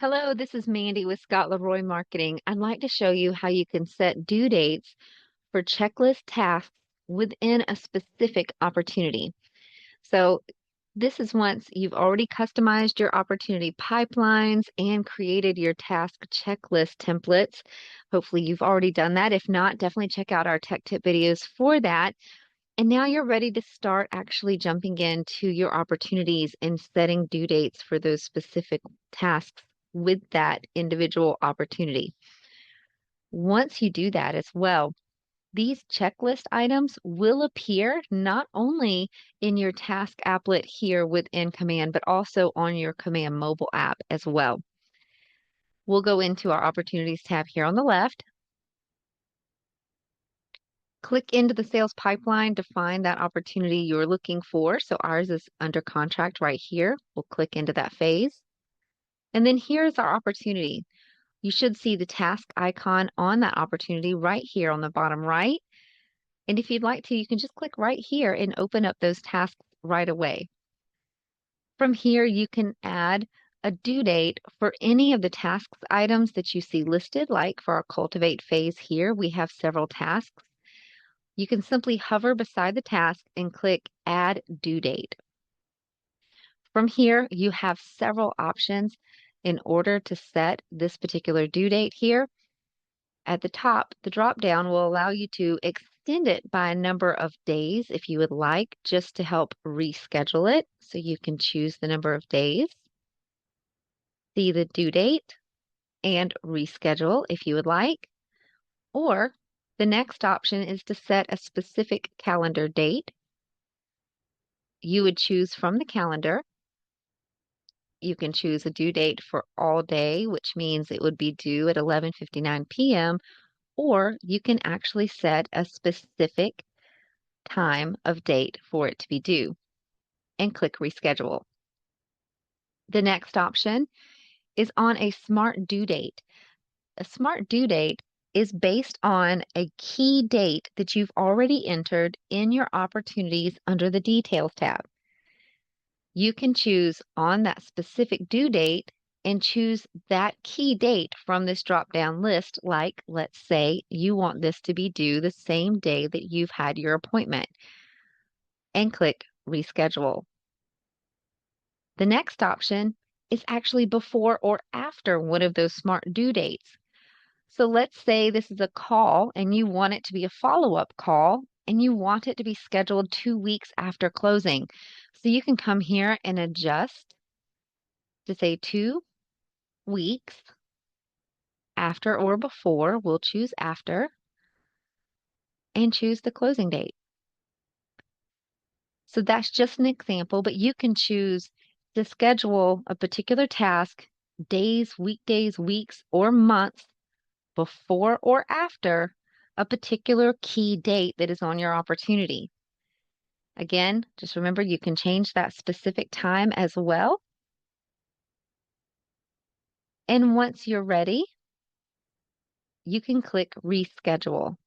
Hello, this is Mandy with Scott Leroy Marketing. I'd like to show you how you can set due dates for checklist tasks within a specific opportunity. So this is once you've already customized your opportunity pipelines and created your task checklist templates. Hopefully you've already done that. If not, definitely check out our tech tip videos for that. And now you're ready to start actually jumping into your opportunities and setting due dates for those specific tasks with that individual opportunity. Once you do that as well, these checklist items will appear not only in your task applet here within Command, but also on your Command mobile app as well. We'll go into our Opportunities tab here on the left. Click into the sales pipeline to find that opportunity you're looking for. So ours is under contract right here. We'll click into that phase. And then here's our opportunity. You should see the task icon on that opportunity right here on the bottom right. And if you'd like to, you can just click right here and open up those tasks right away. From here, you can add a due date for any of the tasks items that you see listed, like for our Cultivate phase here, we have several tasks. You can simply hover beside the task and click Add Due Date. From here, you have several options in order to set this particular due date here. At the top, the drop down will allow you to extend it by a number of days if you would like, just to help reschedule it. So you can choose the number of days, see the due date, and reschedule if you would like. Or the next option is to set a specific calendar date. You would choose from the calendar. You can choose a due date for all day, which means it would be due at 11:59 p.m., or you can actually set a specific time of date for it to be due and click reschedule. The next option is on a smart due date. A smart due date is based on a key date that you've already entered in your opportunities under the Details tab. You can choose on that specific due date and choose that key date from this drop-down list, like let's say you want this to be due the same day that you've had your appointment, and click reschedule. The next option is actually before or after one of those smart due dates. So let's say this is a call and you want it to be a follow-up call and you want it to be scheduled 2 weeks after closing. So you can come here and adjust to say 2 weeks after or before. We'll choose after and choose the closing date. So that's just an example, but you can choose to schedule a particular task days, weekdays, weeks, or months before or after a particular key date that is on your opportunity. Again, just remember you can change that specific time as well. And once you're ready, you can click reschedule.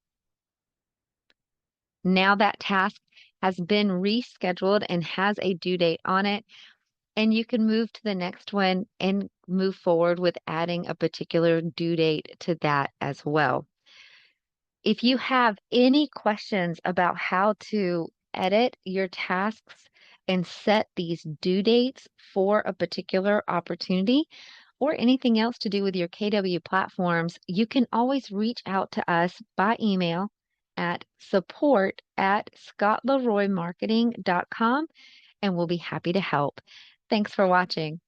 Now that task has been rescheduled and has a due date on it, and you can move to the next one and move forward with adding a particular due date to that as well. If you have any questions about how to edit your tasks and set these due dates for a particular opportunity or anything else to do with your KW platforms, you can always reach out to us by email at support@scottleroymarketing.com, and we'll be happy to help. Thanks for watching.